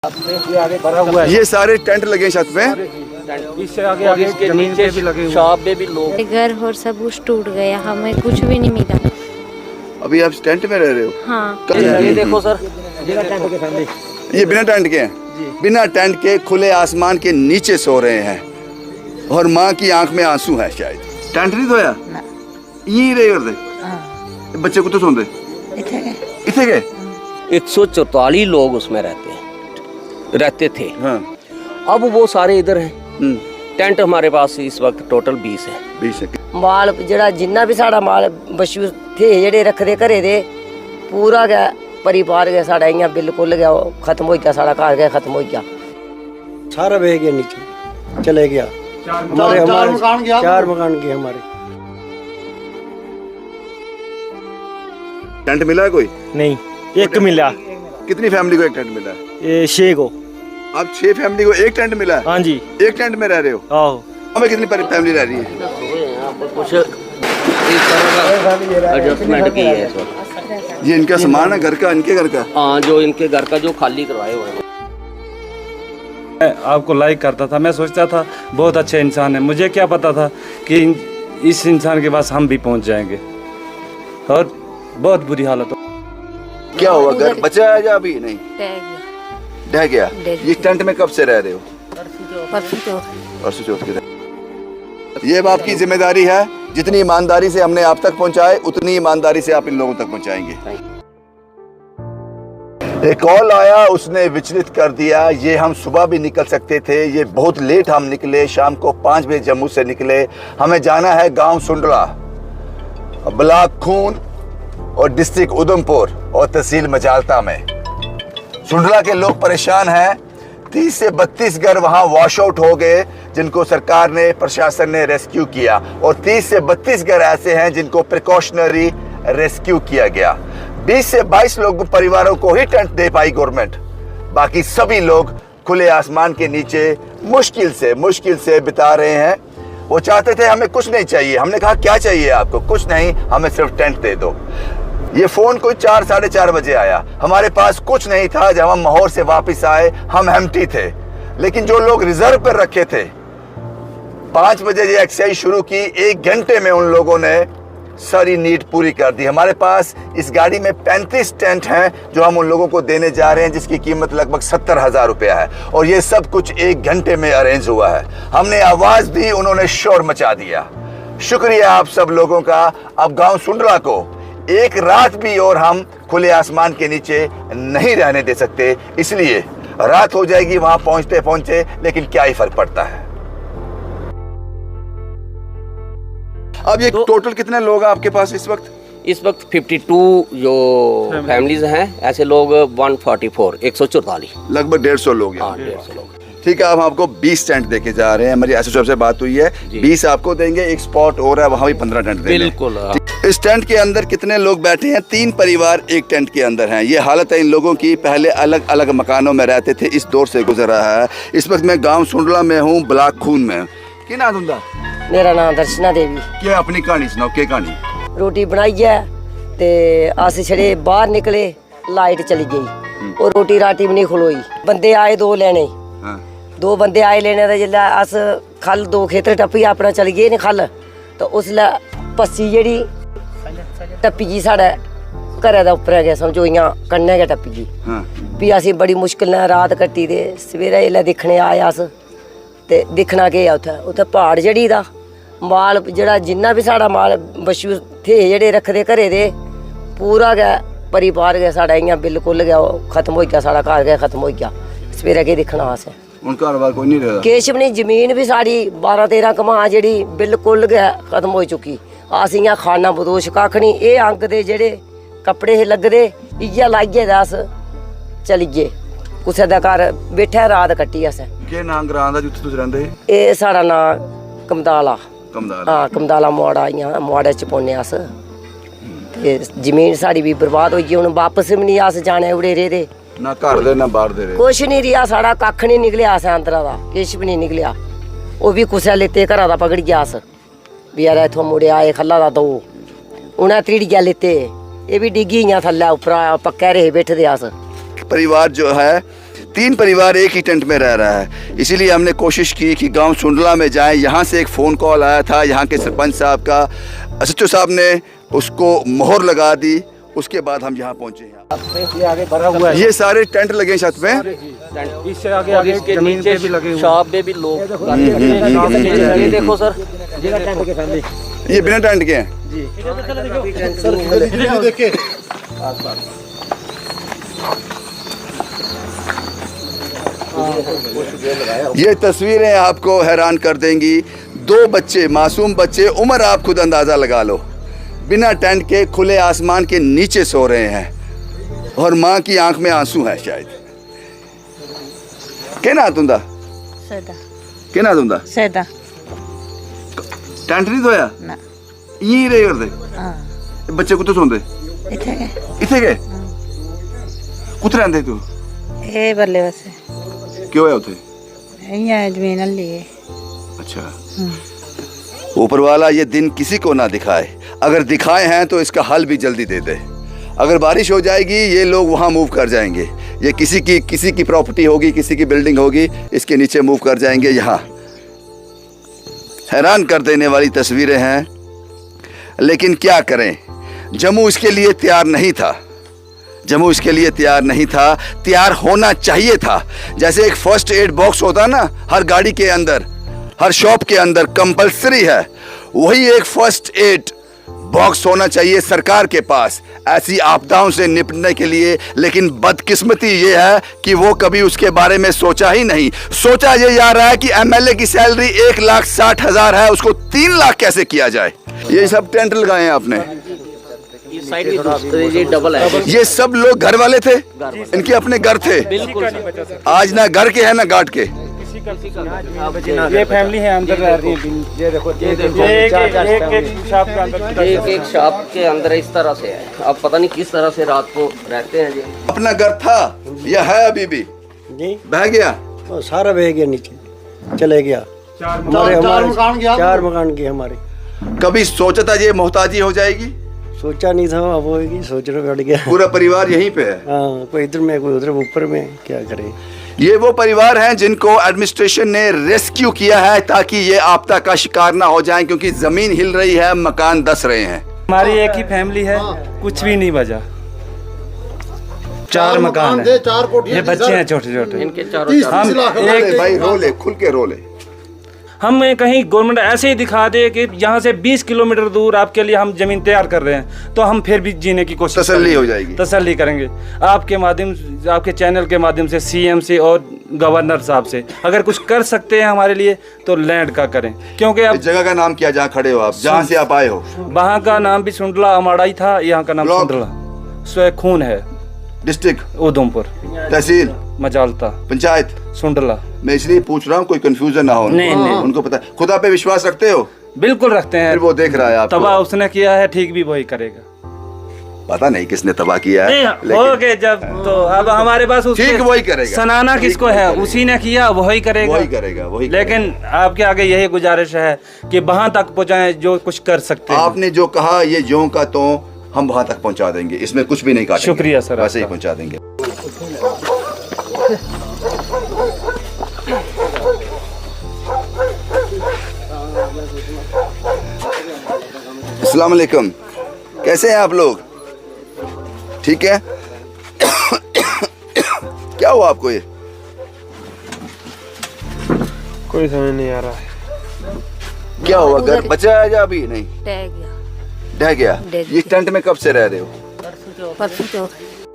ये आगे भरा हुआ है, ये सारे टेंट लगे हैं छत पे। इससे आगे आगे जमीन पे भी लगे हुए, शॉप पे भी लोग। घर और सब कुछ टूट गया, हमें कुछ भी नहीं मिला। अभी आप टेंट में रह रहे हो? हाँ। ये देखो सर, बिना टेंट के फैमिली। ये बिना टेंट के हैं, बिना टेंट के खुले आसमान के नीचे सो रहे हैं और माँ की आंख में आंसू है। शायद टेंट नहीं धोया, यही रहे करते बच्चे को तो सोंदे इथे गए। 144 लोग उसमें रहते थे। हाँ। अब वो सारे इधर हैं। टेंट हमारे पास इस वक्त टोटल 20 है। 20 है। माल जेड़ा जिन्ना भी साड़ा माल बशू थे जेड़े रखदे घरे दे पूरा गया परिवार गया साड़ा इयां बिल्कुल गया खत्म हो गया, साड़ा घर गया खत्म हो गया, सारा बह गया नीचे, चले गया। हमारे चार मकान गए हमारे। टेंट मिला है कोई? नहीं, एक मिला। कितनी फैमिली को एक टेंट मिला है? ये 6 को। आप 6 फैमिली को एक टेंट मिला है? हाँ जी। एक टेंट में रह रहे हो? आओ। हमें कितनी फैमिली रह रही है? कुछ इस तरह का एडजस्टमेंट की है इस वक्त। ये इनका सामान है घर का, इनके घर का? हाँ, जो इनके घर का जो खाली करवाए हुए हैं। मैं आपको लाइक करता था, मैं सोचता था बहुत अच्छे इंसान है। मुझे क्या पता था कि इस इंसान के पास हम भी पहुंच जाएंगे और बहुत बुरी हालत हो। क्या हुआ, घर बचा है या अभी नहीं? ढह गया। ये टेंट में कब से रह रहे हो? परसों चौथ के। ये बाप की जिम्मेदारी है, जितनी ईमानदारी से हमने आप तक पहुंचाए उतनी ईमानदारी से आप इन लोगों तक पहुंचाएंगे। एक कॉल आया, उसने विचलित कर दिया। ये हम सुबह भी निकल सकते थे, ये बहुत लेट हम निकले, शाम को 5 बजे जम्मू से निकले। हमें जाना है गांव सुंडला, ब्लॉक खून और डिस्ट्रिक्ट उधमपुर और तहसील मजालता में। सुंडला के लोग परेशान हैं। 30 से 32 घर वहां वॉश आउट हो गए जिनको सरकार ने, प्रशासन ने रेस्क्यू किया, और 30 से 32 घर ऐसे हैं जिनको प्रिकॉशनरी रेस्क्यू किया गया। 20 से 22 लोग परिवारों को ही टेंट दे पाई गवर्नमेंट, बाकी सभी लोग खुले आसमान के नीचे मुश्किल से बिता रहे हैं। वो चाहते थे हमें कुछ नहीं चाहिए, हमने कहा क्या चाहिए आपको? कुछ नहीं, हमें सिर्फ टेंट दे दो। ये फोन कोई 4 साढ़े 4 बजे आया, हमारे पास कुछ नहीं था। जब हम माहौर से वापस आए हम एम्प्टी थे, लेकिन जो लोग रिजर्व पर रखे थे 5 बजे ये एक्सरसाइज शुरू की, 1 घंटे में उन लोगों ने सारी नीड पूरी कर दी। हमारे पास इस गाड़ी में 35 टेंट हैं जो हम उन लोगों को देने जा रहे हैं, जिसकी कीमत लगभग 70,000 रुपया है, और ये सब कुछ 1 घंटे में अरेंज हुआ है। हमने आवाज दी, उन्होंने शोर मचा दिया। शुक्रिया आप सब लोगों का। अब गांव सुंडला को एक रात भी और हम खुले आसमान के नीचे नहीं रहने दे सकते, इसलिए रात हो जाएगी वहां पहुंचते पहुंचे, लेकिन क्या ही फर्क पड़ता है। अब ये टोटल कितने लोग हैं आपके पास इस वक्त? इस वक्त 52 जो फैमिलीज हैं, ऐसे लोग 144 लगभग 150 लोग हैं। हाँ, 150 लोग। ठीक है, अब आपको 20 टेंट देके जा रहे हैं। हमारी एसोसिएशन से बात हुई है, 20 आपको देंगे, एक स्पॉट और है वहां भी 15 टेंट देंगे। बिल्कुल। इस टेंट के अंदर कितने लोग बैठे हैं? 3 परिवार एक टेंट के अंदर हैं। ये हालत है इन लोगों की। पहले अलग अलग मकानों में रहते थे, इस दौर से गुजर रहा है। इस वक्त मैं गांव सुंडला में हूँ, ब्लॉक खून में। क्या नाम तुंदा? मेरा नाम दर्शना देवी। क्या अपनी कहानी सुनाओ, क्या कहानी? रोटी बनाई है ते अस छड़े बाहर निकले, लाइट चली गई और रोटी राटी भी नहीं खलोई। बंदे आए 2 लेने। हाँ। 2 बंदे आए लेने ते जिल्लै अस खल 2 खेतर टप्पी अपना चली गए न खल, तो उसलै पस्सी जेह्ड़ी टप्पी गई साढ़े घरै दा उप्परै गै, समझो इ'यां कन्नै गै टप्पी गई। हाँ। भी असें बड़ी मुश्किल नै रात कट्टी ते सवेरै जेल्लै दिक्खने आए अस ते दिक्खना केह् ऐ उत्थै प्हाड़ चढ़ी दा। माल जेड़ा जिन्ना भी साड़ा माल बशू थे जेड़े रखदे घरे दे पूरा गै परिवार गै साड़ा इयां बिल्कुल गै खत्म हो गया, साड़ा घर गै खत्म हो गया। सवेरे केह् दिक्खना असें? उन घर-बार कोई नहीं रहा? किश भी नहीं, जमीन भी साड़ी 12-13 कमां जेड़ी बिल्कुल गै खत्म हो चुकी। अस इयां खाना बदोश कक्ख नहीं, एह् अंग दे जेड़े कपड़े हे लगदे इ'यै लाइयै ते अस चली गे कुसै दे घर बैठे रात कट्टी असें। केह् नाम ग्रां दा जित्थै तुस रैंदे? एह् साड़ा नां कमदाला। कमदाल। हाँ, कमदाला मोड़ा, इ'यां मोड़े च पौने अस। ते जमीन साड़ी भी बर्बाद होई गेई, हून वापस भी नहीं अस जाने उड़े रेह्दे। ना घर दे ना बाहर दे? कुछ नहीं रेहा साड़ा, कक्ख नहीं निकलेआ असें अंदरा दा, किश भी नहीं निकलेआ। ओह् भी कुसै लेते घरा दा पकड़ियै अस, भी यार इत्थुं मुड़े आए खल्ला दा 2, उ'नें त्रिड़ियै लेते, एह् भी डिग्गी इ'यां थल्लै उप्परा पक्कै रेह् बैठे दे अस। परिवार जो है 3 परिवार एक ही टेंट में रह रहा है। इसीलिए हमने कोशिश की कि गांव सुंडला में जाएं। यहाँ से एक फ़ोन कॉल आया था यहाँ के सरपंच साहब का, एसएचओ साहब ने उसको मोहर लगा दी। उसके बाद हम यहाँ पहुँचे। ये आगे भरा हुआ है, ये सारे टेंट लगे छत पे। इससे आगे आगे इसके जमीन पे नीचे भी लगे हुए शॉप पे भी लोग ये देखो सर, ये बिना टेंट के हैं। ये तस्वीरें आपको हैरान कर देंगी। 2 बच्चे, मासूम बच्चे, उम्र आप खुद अंदाज़ा लगा लो, बिना टेंट के खुले आसमान के नीचे सो रहे हैं और माँ की आंख में आंसू है शायद। कहना तुंदा सदा कहना तुंदा सदा टेंट नहीं धोया ना यही रहे करते हां बच्चे कुत्ते सोंदे इथे इथे गए कुत्ते रहंदे तू ए बल्ले बस क्यों है उथे यहाँ जमीन लिए अच्छा ऊपर वाला ये दिन किसी को ना दिखाए, अगर दिखाए हैं तो इसका हल भी जल्दी दे दे। अगर बारिश हो जाएगी ये लोग वहाँ मूव कर जाएंगे। ये किसी की प्रॉपर्टी होगी, किसी की बिल्डिंग होगी, इसके नीचे मूव कर जाएंगे। यहाँ हैरान कर देने वाली तस्वीरें हैं, लेकिन क्या करें, जम्मू इसके लिए तैयार नहीं था। जम्मू इसके लिए तैयार नहीं था, तैयार होना चाहिए था। जैसे एक फर्स्ट एड बॉक्स होता ना हर गाड़ी के अंदर, हर शॉप के अंदर कंपलसरी है, वही एक फर्स्ट एड बॉक्स होना चाहिए सरकार के पास ऐसी आपदाओं से निपटने के लिए। लेकिन बदकिस्मती ये है कि वो कभी उसके बारे में सोचा ही नहीं। सोचा ये जा रहा है कि एमएलए की सैलरी 1,60,000 है, उसको 3 लाख कैसे किया जाए। ये सब टेंट लगाए हैं आपने, ये साइड भी दूसरी डबल है। ये सब लोग घर वाले थे, इनके अपने घर थे। बिल्कुल आज ना घर के हैं ना घाट के। ये फैमिली है अंदर रह रही है। ये देखो एक शॉप के अंदर, एक शॉप के अंदर इस तरह से है। अब पता नहीं किस तरह से रात को रहते हैं जी। अपना घर था या है अभी भी जी बह गया? वो सारा बह गया नीचे, चले गया। हमारे 4 मकान के हमारे। कभी सोचा था ये मोहताजी हो जाएगी? सोचा नहीं था, अब होएगी, सोचना पड़ गया। पूरा परिवार यहीं पे है। हाँ, कोई इधर में कोई उधर, ऊपर में, क्या करे। ये वो परिवार हैं जिनको एडमिनिस्ट्रेशन ने रेस्क्यू किया है ताकि ये आपदा का शिकार ना हो जाएं, क्योंकि जमीन हिल रही है, मकान धंस रहे हैं। हमारी एक ही फैमिली है, कुछ भी नहीं बचा। 4 मकान है, 4 कोठी, ये बच्चे हैं छोटे छोटे। इनके चारों हम रोले भाई, रोले खुल के रोले। हम कहीं गवर्नमेंट ऐसे ही दिखा दे कि यहाँ से 20 किलोमीटर दूर आपके लिए हम जमीन तैयार कर रहे हैं, तो हम फिर भी जीने की कोशिश तसल्ली हो जाएगी, तसल्ली करेंगे। आपके माध्यम, आपके चैनल के माध्यम से सीएम से और गवर्नर साहब से अगर कुछ कर सकते हैं हमारे लिए तो लैंड का करें, क्योंकि अब इस जगह का नाम क्या जहाँ खड़े हो आप, जहाँ से आप आए हो? वहाँ का नाम भी सुंडला अमाड़ाई था, यहाँ का नाम ब्लॉक? सुंडला स्व खून है। डिस्ट्रिक्ट उधमपुर, तहसील, मजालता, पंचायत सुंडला। मैं इसलिए पूछ रहा हूँ कोई कंफ्यूजन ना हो। नहीं, नहीं। उनको पता। खुदा पे विश्वास रखते हो? बिल्कुल रखते हैं। फिर वो देख रहा है आपको। तबाह उसने किया है, ठीक भी वही करेगा। पता नहीं किसने तबाह किया है, ओके, जब तो अब हमारे पास ठीक वही करेगा। सनाना किसको है, उसी ने किया, वही करेगा, वही करेगा, वही। लेकिन आपके आगे यही गुजारिश है कि वहां तक पहुंचाएं जो कुछ कर सकते हैं। आपने जो कहा ये ज्यों का तो हम वहां तक पहुंचा देंगे, इसमें कुछ भी नहीं काटेंगे। शुक्रिया सर, वैसे ही आपका। पहुंचा देंगे। अस्सलाम वालेकुम, कैसे हैं आप लोग? ठीक है। क्या हुआ आपको? ये कोई समझ नहीं आ रहा है। क्या हुआ? घर बचा है या अभी नहीं? टह गया। ढह गया? ढह ये टेंट में कब से रह रहे हो? परसों चौथ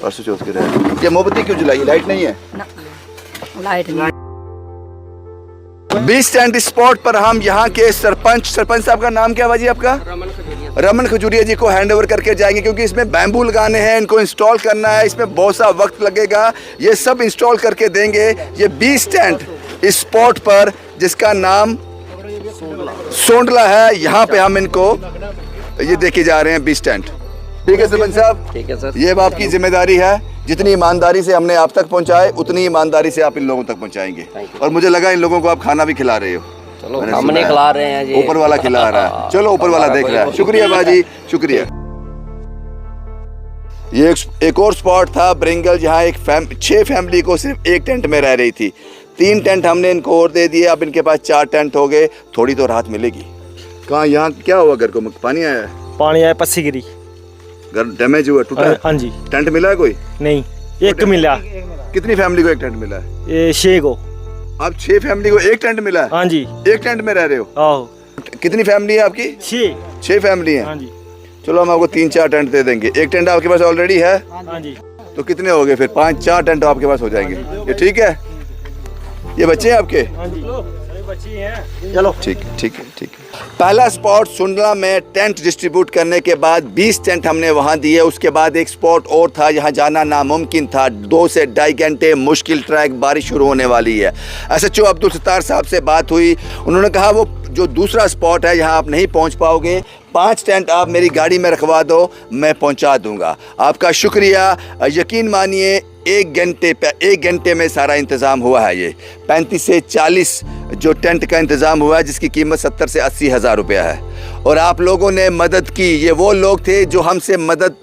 परसों चौथ के रह रहे हो। ये मोमबत्ती क्यों जलाई? लाइट नहीं है? ना, लाइट नहीं। 20 टेंट स्पॉट पर हम यहाँ के सरपंच साहब का नाम क्या बाजी आपका? रमन खजूरिया जी को हैंड ओवर करके जाएंगे, क्योंकि इसमें बैम्बू लगाने हैं, इनको इंस्टॉल करना है, इसमें बहुत सा वक्त लगेगा। ये सब इंस्टॉल करके देंगे। ये 20 टेंट स्पॉट पर जिसका नाम सोंडला है, यहाँ पे हम इनको ये देखे जा रहे हैं 20 टेंट। ठीक है सरपंच साहब, ठीक है सर। ये अब आपकी जिम्मेदारी है। जितनी ईमानदारी से हमने आप तक पहुंचाए, उतनी ईमानदारी से आप इन लोगों तक पहुंचाएंगे। और मुझे लगा इन लोगों को आप खाना भी खिला रहे हो। चलो, मैंने हमने सुना है। खिला रहे हैं जी। ऊपर वाला खिला रहा है। चलो, ऊपर वाला देख रहा है। शुक्रिया बाजी, शुक्रिया। ये एक और स्पॉट था ब्रिंगल, जहाँ 6 फैमिली को सिर्फ एक टेंट में रह रही थी। 3 टेंट हमने इनको और दे दिए, अब इनके पास 4 टेंट हो गए। थोड़ी तो राहत मिलेगी। कहाँ यहाँ क्या हुआ? घर को पानी आया है? पानी आया, पस्सी गिरी, घर डैमेज हुआ, टूटा है? हाँ जी। टेंट मिला है कोई? नहीं, एक मिला। कितनी फैमिली को एक टेंट मिला है? ये 6 को। अब 6 फैमिली को एक टेंट मिला है? हाँ जी। एक टेंट में रह रहे हो? आओ। कितनी फैमिली है आपकी? 6 फैमिली है। हाँ जी। चलो हम आपको 3-4 टेंट दे देंगे। एक टेंट आपके पास ऑलरेडी है? हाँ जी। तो कितने हो गए फिर? 5-4 टेंट आपके पास हो जाएंगे। ये ठीक है? ये बच्चे हैं आपके? हाँ जी, बच्ची हैं। चलो ठीक है, ठीक है, ठीक है। पहला स्पॉट सुंडला में टेंट डिस्ट्रीब्यूट करने के बाद 20 टेंट हमने वहां दिए। उसके बाद एक स्पॉट और था, यहाँ जाना नामुमकिन था। 2 से 2.5 घंटे मुश्किल ट्रैक, बारिश शुरू होने वाली है। SHO अब्दुल सत्तार साहब से बात हुई, उन्होंने कहा वो जो दूसरा स्पॉट है यहाँ आप नहीं पहुँच पाओगे, 5 टेंट आप मेरी गाड़ी में रखवा दो, मैं पहुँचा दूँगा। आपका शुक्रिया। यकीन मानिए 1 घंटे में सारा इंतज़ाम हुआ है। ये 35 से 40 जो टेंट का इंतज़ाम हुआ है, जिसकी कीमत 70 से 80 हज़ार रुपया है। और आप लोगों ने मदद की। ये वो लोग थे जो हमसे मदद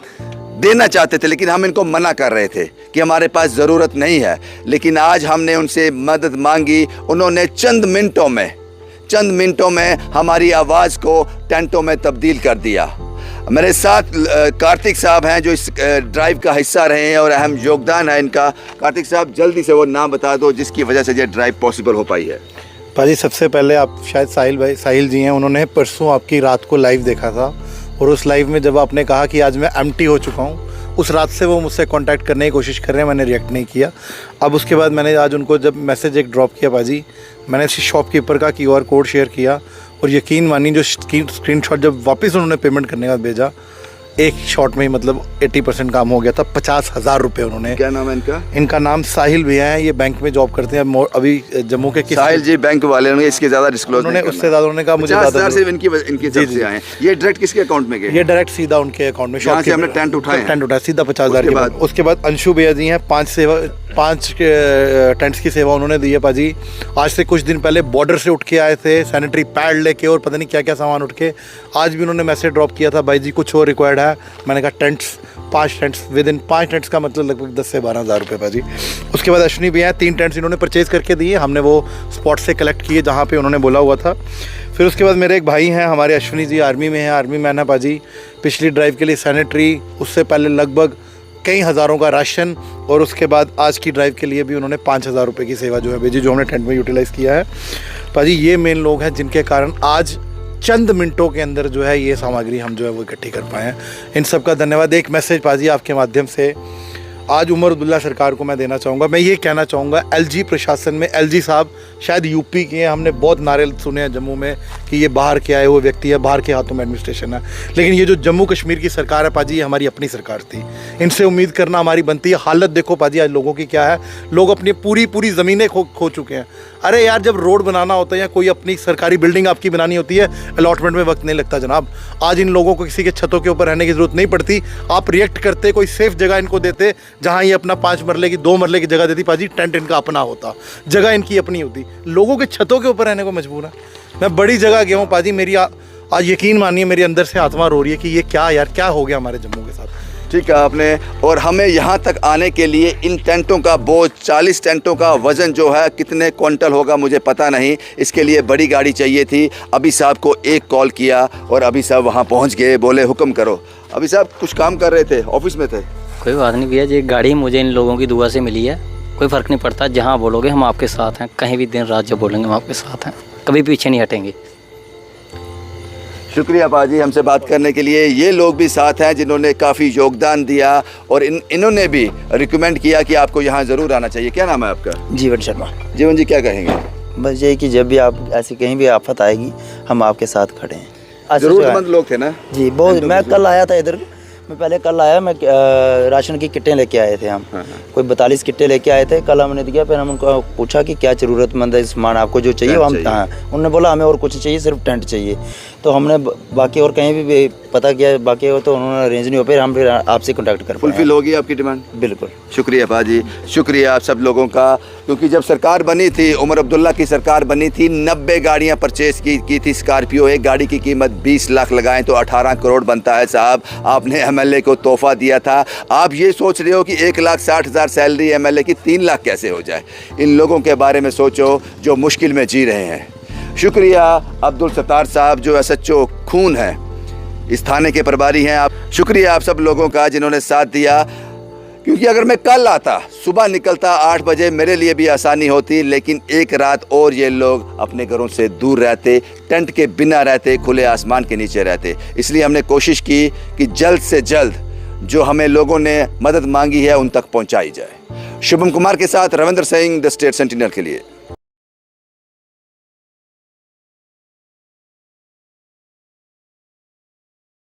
देना चाहते थे, लेकिन हम इनको मना कर रहे थे कि हमारे पास ज़रूरत नहीं है। लेकिन आज हमने उनसे मदद मांगी, उन्होंने चंद मिनटों में हमारी आवाज़ को टेंटों में तब्दील कर दिया। मेरे साथ कार्तिक साहब हैं जो इस ड्राइव का हिस्सा रहे हैं और अहम योगदान है इनका। कार्तिक साहब, जल्दी से वो नाम बता दो जिसकी वजह से ये ड्राइव पॉसिबल हो पाई है। भाजी, सबसे पहले आप शायद साहिल जी हैं, उन्होंने परसों आपकी रात को लाइव देखा था, और उस लाइव में जब आपने कहा कि आज मैं एम्प्टी हो चुका हूँ, उस रात से वो मुझसे कांटेक्ट करने की कोशिश कर रहे हैं। मैंने रिएक्ट नहीं किया। अब उसके बाद मैंने आज उनको जब मैसेज एक ड्रॉप किया भाजी, मैंने शॉपकीपर का QR कोड शेयर किया, और यकीन मानिए जो स्क्रीनशॉट जब वापस उन्होंने पेमेंट करने का भेजा, एक शॉट में ही मतलब 80% काम हो गया था। 50,000 रुपये उन्होंने। क्या नाम है इनका? इनका नाम साहिल भैया है, ये बैंक में जॉब करते हैं अभी जम्मू के। साहिल जी बैंक वाले होंगे, इसके ज़्यादा डिस्क्लोज नहीं करना। उससे ज़्यादा उन्होंने कहा मुझे 50,000 से इनकी तरफ से आए हैं। ये डायरेक्ट किसके अकाउंट में गए? ये डायरेक्ट सीधा उनके अकाउंट में। जहाँ से हमने टेंट उठाया सीधा 50,000 के बाद। उसके बाद अंशु भैया जी हैं, 5 टेंट्स की सेवा उन्होंने दी है पाजी। आज से कुछ दिन पहले बॉर्डर से उठ के आए थे, सैनिटरी पैड लेके और पता नहीं क्या क्या सामान उठ के। आज भी उन्होंने मैसेज ड्रॉप किया था, भाई जी कुछ और रिक्वायर्ड है। मैंने कहा 5 टेंट्स विद इन 5 टेंट्स का मतलब लगभग 10 से 12 हज़ार रुपये पाजी। उसके बाद अश्विनी भी हैं, 3 टेंट्स इन्होंने परचेज़ करके दिए, हमने वो स्पॉट से कलेक्ट किए जहाँ पे उन्होंने बोला हुआ था। फिर उसके बाद मेरे एक भाई हैं हमारे, अश्विनी जी आर्मी में हैं, आर्मी मैन है पाजी। पिछली ड्राइव के लिए सैनिटरी, उससे पहले लगभग कई हज़ारों का राशन, और उसके बाद आज की ड्राइव के लिए भी उन्होंने 5,000 रुपये की सेवा जो है भेजी, जो हमने टेंट में यूटिलाइज़ किया है पाजी। ये मेन लोग हैं जिनके कारण आज चंद मिनटों के अंदर जो है ये सामग्री हम जो है वो इकट्ठी कर पाए हैं। इन सब का धन्यवाद। एक मैसेज पाजी आपके माध्यम से आज उमर अब्दुल्ला सरकार को मैं देना चाहूँगा। मैं ये कहना चाहूँगा, LG प्रशासन में, LG साहब शायद यूपी के हैं, हमने बहुत नारे सुने हैं जम्मू में कि ये बाहर के आए हुए व्यक्ति है, बाहर के हाथों में एडमिनिस्ट्रेशन है, लेकिन ये जो जम्मू कश्मीर की सरकार है पाजी, ये हमारी अपनी सरकार थी। इनसे उम्मीद करना हमारी बनती है। हालत देखो पाजी आज लोगों की क्या है, लोग अपनी पूरी ज़मीनें खो चुके हैं। अरे यार, जब रोड बनाना होता है या कोई अपनी सरकारी बिल्डिंग आपकी बनानी होती है, अलॉटमेंट में वक्त नहीं लगता जनाब। आज इन लोगों को किसी के छतों के ऊपर रहने की ज़रूरत नहीं पड़ती। आप रिएक्ट करते, कोई सेफ जगह इनको देते, जहाँ ये अपना 5 मरले की 2 मरले की जगह देती पाजी, टेंट इनका अपना होता, जगह इनकी अपनी होती। लोगों के छतों के ऊपर रहने को मजबूर है। मैं बड़ी जगह गया हूँ पाजी, मेरी आज यकीन मानिए मेरे अंदर से आत्मा रो रही है कि ये क्या यार, क्या हो गया हमारे जम्मू के साथ। ठीक है आपने। और हमें यहाँ तक आने के लिए इन टेंटों का बोझ, 40 टेंटों का वज़न जो है कितने क्विंटल होगा मुझे पता नहीं, इसके लिए बड़ी गाड़ी चाहिए थी। अभी साहब को एक कॉल किया और अभी साहब वहाँ पहुँच गए, बोले हुक्म करो। अभी साहब कुछ काम कर रहे थे, ऑफिस में थे? कोई बात नहीं भैया, ये गाड़ी मुझे इन लोगों की दुआ से मिली है, कोई फ़र्क नहीं पड़ता। जहाँ बोलोगे हम आपके साथ हैं, कहीं भी दिन रात जब बोलेंगे हम आपके साथ हैं, कभी पीछे नहीं हटेंगे। शुक्रिया पाजी हमसे बात करने के लिए। ये लोग भी साथ हैं जिन्होंने काफ़ी योगदान दिया और इन्होंने भी रिकमेंड किया कि आपको यहाँ ज़रूर आना चाहिए। क्या नाम है आपका? जीवन शर्मा। जीवन जी, क्या कहेंगे? बस यही कि जब भी आप ऐसी कहीं भी आफत आएगी हम आपके साथ खड़े हैं। ज़रूरतमंद लोग थे ना जी, बहुत। मैं कल आया था इधर, मैं पहले कल आया, मैं राशन की किटें लेके आए थे हम। कोई 42 किटें लेके आए थे, कल हमने दिया। फिर हम उनको पूछा कि क्या ज़रूरतमंद है सामान आपको जो चाहिए, हम हाँ, उन्होंने बोला हमें और कुछ चाहिए, सिर्फ टेंट चाहिए। तो हमने बाकी और कहीं भी पता किया, बाकी हो तो उन्होंने अरेंज नहीं हो पाए, हम फिर आपसे कॉन्टैक्ट कर पाए। फुलफिल होगी आपकी डिमांड? बिल्कुल। शुक्रिया पाजी, शुक्रिया आप सब लोगों का। क्योंकि जब सरकार बनी थी, उमर अब्दुल्ला की सरकार बनी थी, 90 गाड़ियां परचेज की थी स्कॉर्पियो। एक गाड़ी की कीमत 20 लाख लगाएं तो 18 करोड़ बनता है साहब। आपने एमएलए को तोहफा दिया था। आप ये सोच रहे हो कि 1,60,000 सैलरी एमएलए की 3 लाख कैसे हो जाए? इन लोगों के बारे में सोचो जो मुश्किल में जी रहे हैं। शुक्रिया अब्दुल सत्तार साहब जो एसएचओ खून है, इस थाने के प्रभारी हैं आप। शुक्रिया आप सब लोगों का जिन्होंने साथ दिया, क्योंकि अगर मैं कल आता, सुबह निकलता 8 बजे, मेरे लिए भी आसानी होती, लेकिन एक रात और ये लोग अपने घरों से दूर रहते, टेंट के बिना रहते, खुले आसमान के नीचे रहते। इसलिए हमने कोशिश की कि जल्द से जल्द जो हमें लोगों ने मदद मांगी है उन तक पहुंचाई जाए। शुभम कुमार के साथ Ravindra Singh, the state sentinel के लिए।